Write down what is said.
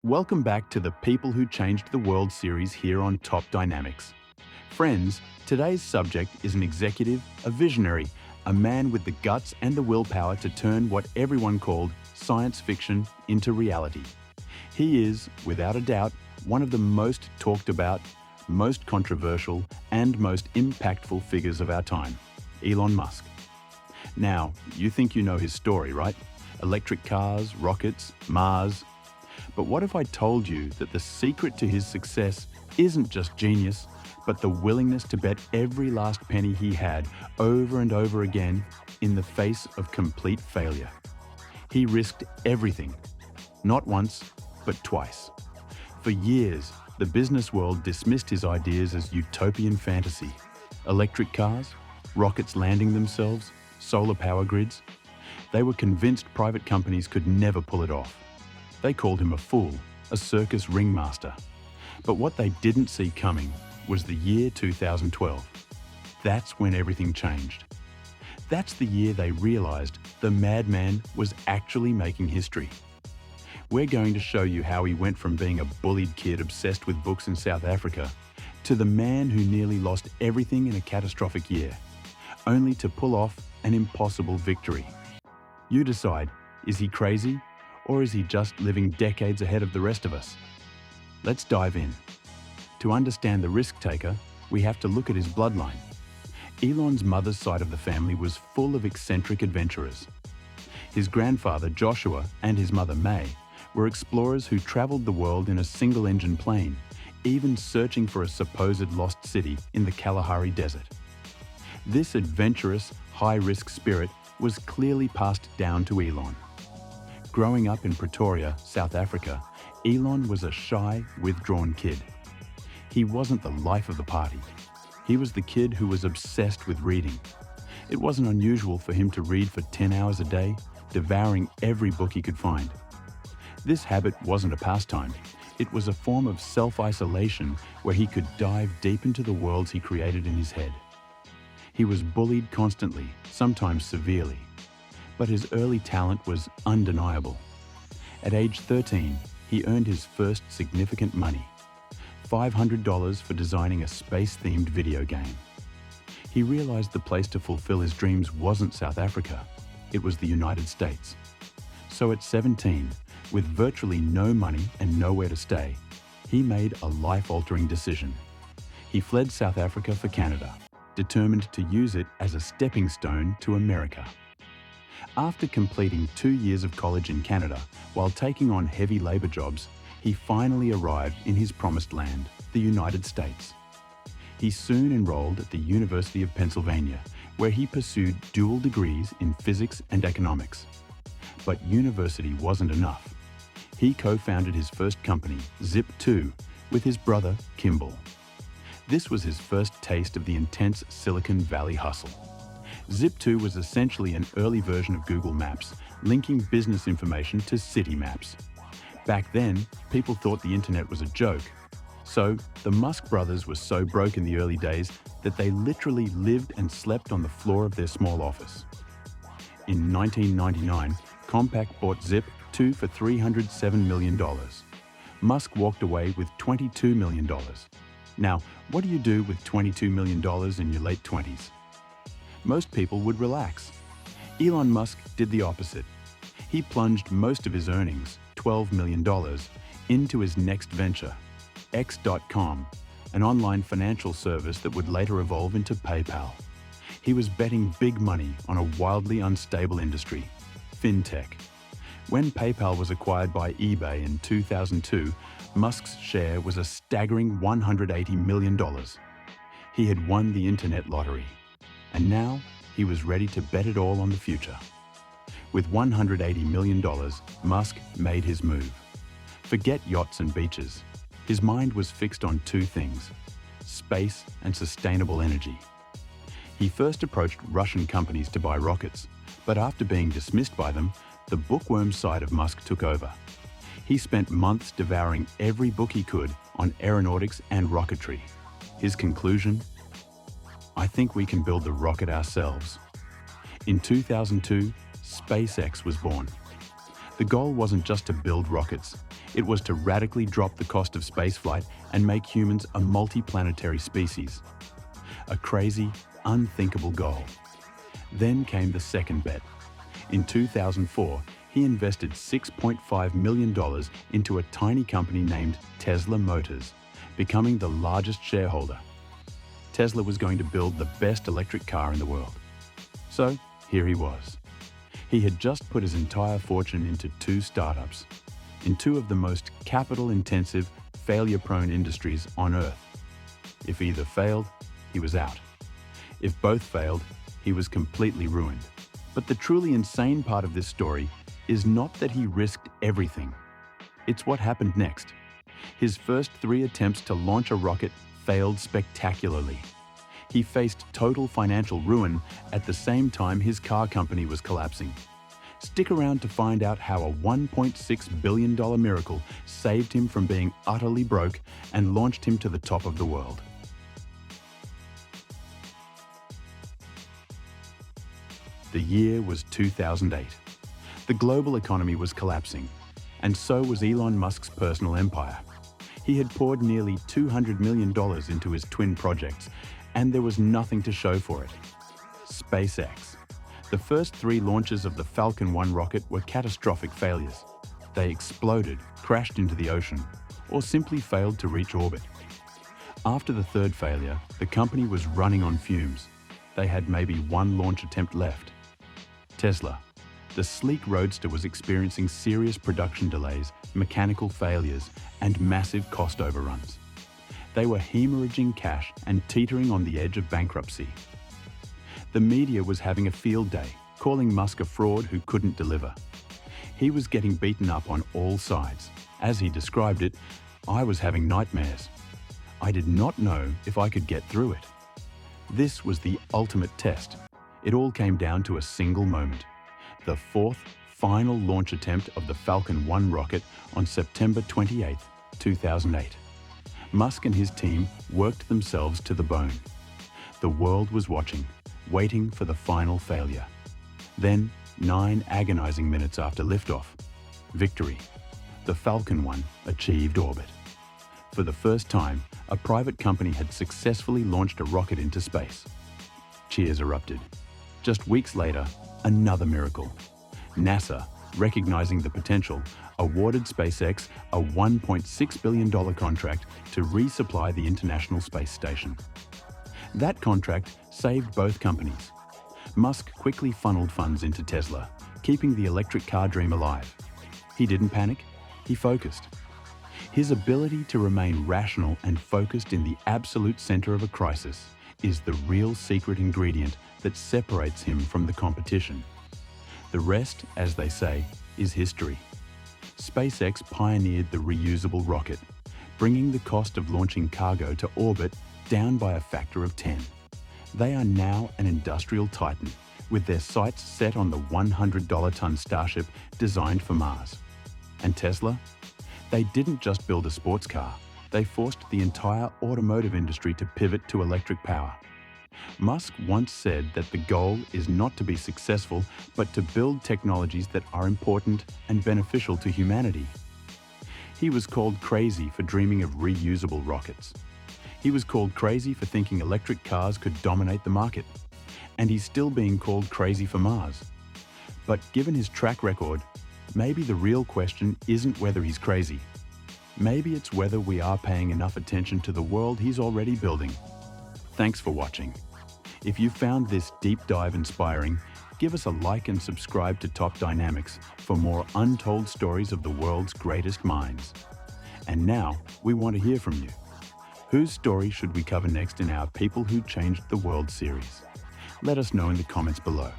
Welcome back to the People Who Changed the World series here on Top Dynamics. Friends, today's subject is an executive, a visionary, a man with the guts and the willpower to turn what everyone called science fiction into reality. He is, without a doubt, one of the most talked about, most controversial, and most impactful figures of our time, Elon Musk. Now, you think you know his story, right? Electric cars, rockets, Mars. But what if I told you that the secret to his success isn't just genius, but the willingness to bet every last penny he had over and over again in the face of complete failure? He risked everything, not once, but twice. For years, the business world dismissed his ideas as utopian fantasy. Electric cars, rockets landing themselves, solar power grids. They were convinced private companies could never pull it off. They called him a fool, a circus ringmaster. But what they didn't see coming was the year 2012. That's when everything changed. That's the year they realized the madman was actually making history. We're going to show you how he went from being a bullied kid obsessed with books in South Africa to the man who nearly lost everything in a catastrophic year, only to pull off an impossible victory. You decide, is he crazy, or is he just living decades ahead of the rest of us? Let's dive in. To understand the risk-taker, we have to look at his bloodline. Elon's mother's side of the family was full of eccentric adventurers. His grandfather, Joshua, and his mother, May, were explorers who traveled the world in a single-engine plane, even searching for a supposed lost city in the Kalahari Desert. This adventurous, high-risk spirit was clearly passed down to Elon. Growing up in Pretoria, South Africa, Elon was a shy, withdrawn kid. He wasn't the life of the party. He was the kid who was obsessed with reading. It wasn't unusual for him to read for 10 hours a day, devouring every book he could find. This habit wasn't a pastime. It was a form of self-isolation where he could dive deep into the worlds he created in his head. He was bullied constantly, sometimes severely. But his early talent was undeniable. At age 13, he earned his first significant money, $500 for designing a space-themed video game. He realized the place to fulfill his dreams wasn't South Africa, it was the United States. So at 17, with virtually no money and nowhere to stay, he made a life-altering decision. He fled South Africa for Canada, determined to use it as a stepping stone to America. After completing 2 years of college in Canada, while taking on heavy labor jobs, he finally arrived in his promised land, the United States. He soon enrolled at the University of Pennsylvania, where he pursued dual degrees in physics and economics. But university wasn't enough. He co-founded his first company, Zip2, with his brother, Kimball. This was his first taste of the intense Silicon Valley hustle. Zip2 was essentially an early version of Google Maps, linking business information to city maps. Back then, people thought the internet was a joke. So, the Musk brothers were so broke in the early days that they literally lived and slept on the floor of their small office. In 1999, Compaq bought Zip2 for $307 million. Musk walked away with $22 million. Now, what do you do with $22 million in your late 20s? Most people would relax. Elon Musk did the opposite. He plunged most of his earnings, $12 million, into his next venture, X.com, an online financial service that would later evolve into PayPal. He was betting big money on a wildly unstable industry, fintech. When PayPal was acquired by eBay in 2002, Musk's share was a staggering $180 million. He had won the internet lottery. And now, he was ready to bet it all on the future. With $180 million, Musk made his move. Forget yachts and beaches. His mind was fixed on two things: space and sustainable energy. He first approached Russian companies to buy rockets, but after being dismissed by them, the bookworm side of Musk took over. He spent months devouring every book he could on aeronautics and rocketry. His conclusion? I think we can build the rocket ourselves. In 2002, SpaceX was born. The goal wasn't just to build rockets, It was to radically drop the cost of spaceflight and make humans a multi-planetary species. A crazy, unthinkable goal. Then came the second bet. In 2004, he invested $6.5 million into a tiny company named Tesla Motors, becoming the largest shareholder. Tesla was going to build the best electric car in the world. So here he was. He had just put his entire fortune into two startups, in two of the most capital-intensive, failure-prone industries on Earth. If either failed, he was out. If both failed, he was completely ruined. But the truly insane part of this story is not that he risked everything. It's what happened next. His first 3 attempts to launch a rocket failed spectacularly. He faced total financial ruin at the same time his car company was collapsing. Stick around to find out how a $1.6 billion miracle saved him from being utterly broke and launched him to the top of the world. The year was 2008. The global economy was collapsing, and so was Elon Musk's personal empire. He had poured nearly $200 million into his twin projects, and there was nothing to show for it. SpaceX. The first 3 launches of the Falcon 1 rocket were catastrophic failures. They exploded, crashed into the ocean, or simply failed to reach orbit. After the 3rd failure, the company was running on fumes. They had maybe 1 launch attempt left. Tesla. The sleek roadster was experiencing serious production delays, mechanical failures, and massive cost overruns. They were hemorrhaging cash and teetering on the edge of bankruptcy. The media was having a field day, calling Musk a fraud who couldn't deliver. He was getting beaten up on all sides. As he described it, I was having nightmares. I did not know if I could get through it. This was the ultimate test. It all came down to a single moment. The 4th, final launch attempt of the Falcon 1 rocket on September 28, 2008. Musk and his team worked themselves to the bone. The world was watching, waiting for the final failure. Then, 9 agonizing minutes after liftoff, victory. The Falcon 1 achieved orbit. For the first time, a private company had successfully launched a rocket into space. Cheers erupted. Just weeks later, another miracle. NASA, recognizing the potential, awarded SpaceX a $1.6 billion contract to resupply the International Space Station. That contract saved both companies. Musk quickly funneled funds into Tesla, keeping the electric car dream alive. He didn't panic, he focused. His ability to remain rational and focused in the absolute center of a crisis is the real secret ingredient that separates him from the competition. The rest, as they say, is history. SpaceX pioneered the reusable rocket, bringing the cost of launching cargo to orbit down by a factor of 10. They are now an industrial titan, with their sights set on the $100-ton Starship designed for Mars. And Tesla? They didn't just build a sports car, they forced the entire automotive industry to pivot to electric power. Musk once said that the goal is not to be successful, but to build technologies that are important and beneficial to humanity. He was called crazy for dreaming of reusable rockets. He was called crazy for thinking electric cars could dominate the market. And he's still being called crazy for Mars. But given his track record, maybe the real question isn't whether he's crazy. Maybe it's whether we are paying enough attention to the world he's already building. Thanks for watching. If you found this deep dive inspiring, give us a like and subscribe to Top Dynamics for more untold stories of the world's greatest minds. And now, we want to hear from you. Whose story should we cover next in our People Who Changed the World series? Let us know in the comments below.